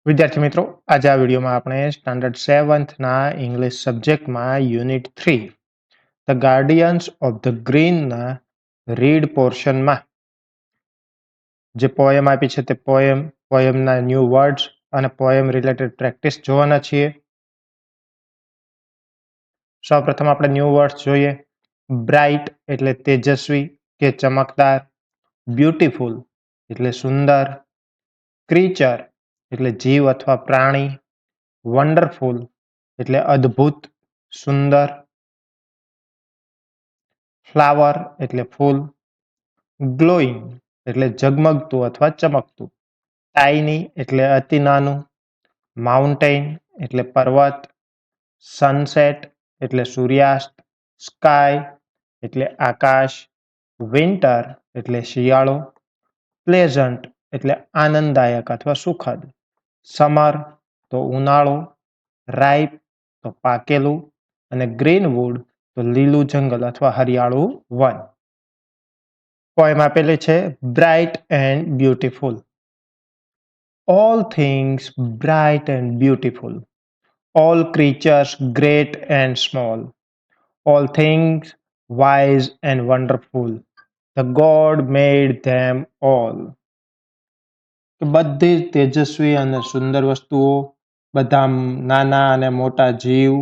વિદ્યાર્થી મિત્રો, આજે આ વિડીયોમાં આપણે સ્ટાન્ડર્ડ 7ના ઇંગ્લિશ સબ્જેક્ટમાં unit 3 the guardians of the ગ્રીનના રીડ પોર્શનમાં જે પોએમ આપી છે તે પોએમના ન્યૂ વર્ડ્સ અને પોએમ રિલેટેડ પ્રેક્ટિસ જોવાના છીએ. સૌપ્રથમ આપણે ન્યૂ વર્ડ્સ જોઈએ. બ્રાઇટ એટલે તેજસ્વી કે ચમકદાર, બ્યુટીફુલ એટલે સુંદર, ક્રીચર એટલે જીવ અથવા પ્રાણી, વન્ડરફુલ એટલે અદ્ભુત, સુંદર, ફ્લાવર એટલે ફૂલ, ગ્લોઈંગ એટલે ઝગમગતું અથવા ચમકતું, ટાઇની એટલે અતિ નાનું, માઉન્ટેન એટલે પર્વત, સનસેટ એટલે સૂર્યાસ્ત, સ્કાય એટલે આકાશ, વિન્ટર એટલે શિયાળો, પ્લેઝન્ટ એટલે આનંદદાયક અથવા સુખદ, સમર તો ઉનાળો, રાઈપ તો પાકેલું અને ગ્રીનવુડ તો લીલું જંગલ અથવા હરિયાળું વન. પોએમ આપેલી છે bright and beautiful. All things bright and beautiful, all creatures great and small, all things wise and wonderful, the God made them all. બધી તેજસ્વી અને સુંદર વસ્તુઓ, બધા નાના અને મોટા જીવ,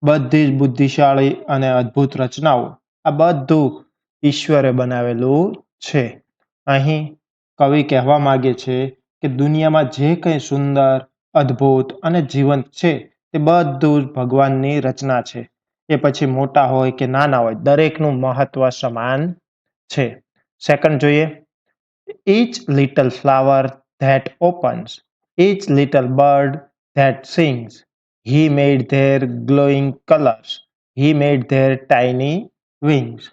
બધી જ બુદ્ધિશાળી અને અદ્ભુત રચનાઓ, આ બધું ઈશ્વરે બનાવેલું છે. અહીં કવિ કહેવા માંગે છે કે દુનિયામાં જે કંઈ સુંદર, અદ્ભુત અને જીવંત છે તે બધું જ ભગવાનની રચના છે. એ પછી મોટા હોય કે નાના હોય, દરેકનું મહત્વ સમાન છે. સેકન્ડ જોઈએ. Each little flower that opens, each little bird that sings, he made their glowing colors, he made their tiny wings.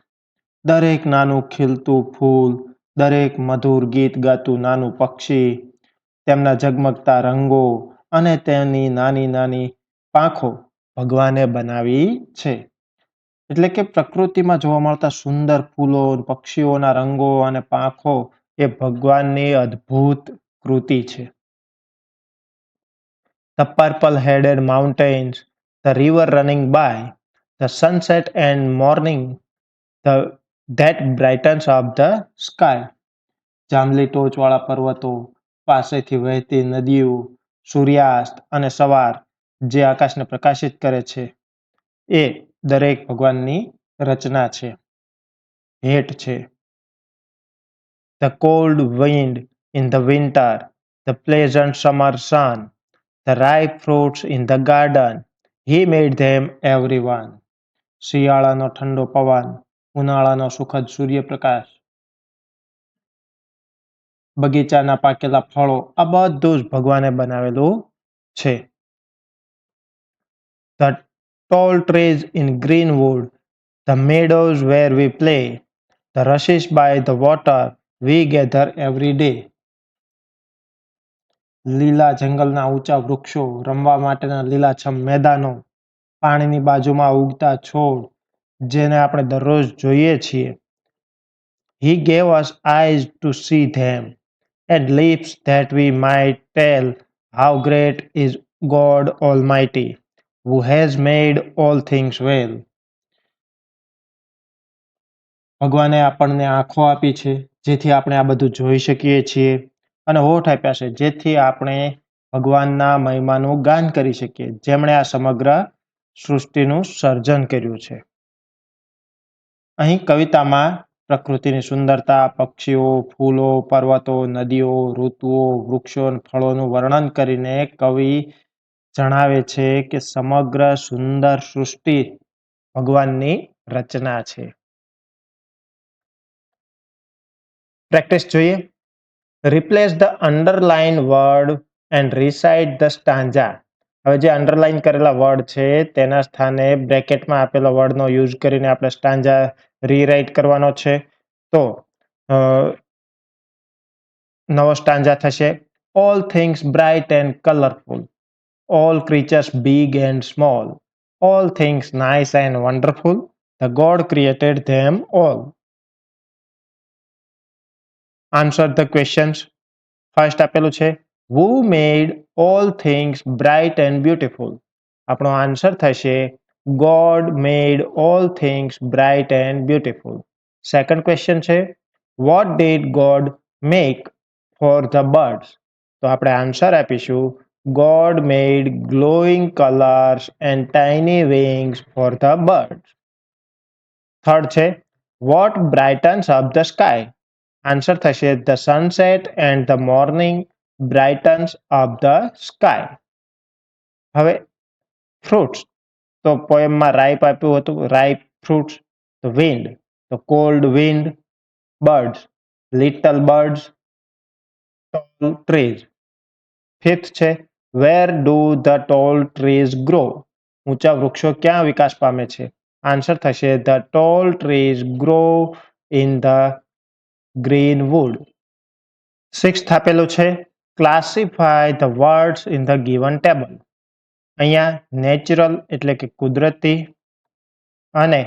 દરેક નાનું ખીલતું ફૂલ, દરેક મધુર ગીત ગાતું નાનું પક્ષી, તેમના ઝગમગતા રંગો અને તેની નાની નાની પાંખો ભગવાને બનાવી છે. એટલે કે પ્રકૃતિમાં જોવા મળતા સુંદર ફૂલો, પક્ષીઓના રંગો અને પાંખો એ ભગવાનની અદ્ભુત કૃતિ છે. The purple-headed mountains, the river running by, the sunset and morning, that brightens up the sky. જાંબલી ટોચવાળા પર્વતો, પાસેથી વહેતી નદીઓ, સૂર્યાસ્ત અને સવાર જે આકાશને પ્રકાશિત કરે છે, એ દરેક ભગવાનની રચના છે, ભેટ છે. The cold wind in the winter, the pleasant summer sun, the ripe fruits in the garden, he made them everyone. શિયાળાનો ઠંડો પવન, ઉનાળાનો સુખદ સૂર્યપ્રકાશ, બગીચાના પાકેલા ફળો, આ બધું જ ભગવાને બનાવેલું છે. The tall trees in greenwood, the meadows where we play, the rushes by the water we gather every day. લીલા જંગલના ઊંચા વૃક્ષો, રમવા માટેના લીલાછમ મેદાનો, પાણીની બાજુમાં ઉગતા છોડ જેને આપણે દરરોજ જોઈએ છીએ. He gave us eyes to see them and lips that we might tell how great is God Almighty, who has made all things well. ભગવાને આપણને આંખો આપી છે જેથી આપણે આ બધું જોઈ શકીએ છીએ, અને હોઠ આપ્યા છે જેથી આપણે ભગવાનના મહિમાનું ગાન કરી શકીએ, જેમણે આ સમગ્ર સૃષ્ટિનું સર્જન કર્યું છે. અહીં કવિતામાં પ્રકૃતિની સુંદરતા, પક્ષીઓ, ફૂલો, પર્વતો, નદીઓ, ઋતુઓ, વૃક્ષો અને ફળોનું વર્ણન કરીને કવિ જણાવે છે કે સમગ્ર સુંદર સૃષ્ટિ ભગવાનની રચના છે. પ્રેક્ટિસ જોઈએ. Replace the underline word and recite the stanza. હવે જે અંડરલાઇન કરેલા વર્ડ છે તેના સ્થાને બ્રેકેટમાં આપેલા વર્ડનો યુઝ કરીને આપણે સ્ટાન્જા રીરાઇટ કરવાનો છે. તો નવો સ્ટાન્જા થશે. All things bright and colourful, all creatures big and small, all things nice and wonderful, the God created them all. Answer the questions. First આપેલું છે who made all things bright and beautiful. આપણો answer થશે God made all things bright and beautiful. Second question છે what did God make for the birds. તો આપણે answer આપીશું God made glowing colours and tiny wings for the birds. Third છે what brightens up the sky. Answer થશે the sunset and the morning brightens up the sky. હવે fruits, તો પોએમમાં ripe આપ્યું હતું, રાઇપ ફ્રૂટ્સ. તો wind, તો cold wind. Birds, little birds, tall trees. Fifth છે where do the tall trees grow. ઊંચા વૃક્ષો ક્યાં વિકાસ પામે છે? આન્સર થશે the tall trees grow in the green wood. Sixth આપેલું છે classify the words in the given table. અહીંયા નેચરલ એટલે કે કુદરતી અને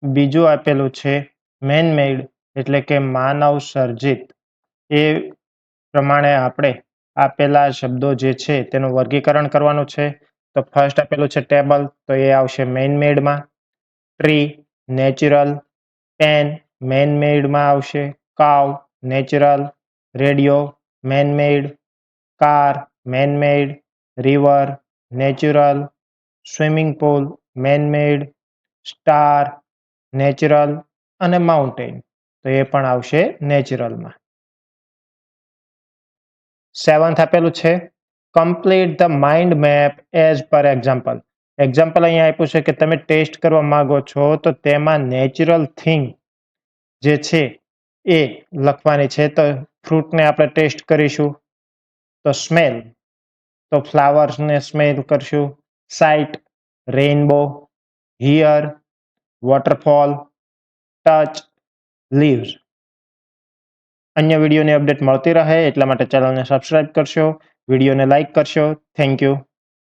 બીજું આપેલું છે મેનમેડ એટલે કે માનવ સર્જિત. એ પ્રમાણે આપણે આપેલા શબ્દો જે છે તેનું વર્ગીકરણ કરવાનું છે. તો ફર્સ્ટ આપેલું છે ટેબલ, તો એ આવશે મેનમેડમાં. ટ્રી નેચરલ, પેન મેનમેડમાં આવશે. કાવ natural, radio man-made, car man-made, river natural, swimming pool man-made, star natural અને માઉન્ટેન તો એ પણ આવશે નેચરલમાં. સેવન્થ આપેલું છે complete the mind map as per example. Example અહીંયા આપ્યું છે કે તમે ટેસ્ટ કરવા માંગો છો તો તેમાં નેચરલ થિંગ જે છે એ લખવાની છે. તો ફ્રૂટને આપણે ટેસ્ટ કરીશું તો સ્મેલ, તો ફ્લાવર્સને સ્મેલ કરશું. Site rainbow, here waterfall, touch leaves. અન્ય વિડીયોની અપડેટ મળતી રહે એટલા માટે ચેનલને સબસ્ક્રાઇબ કરશો, વિડીયોને લાઇક કરશો. Thank you.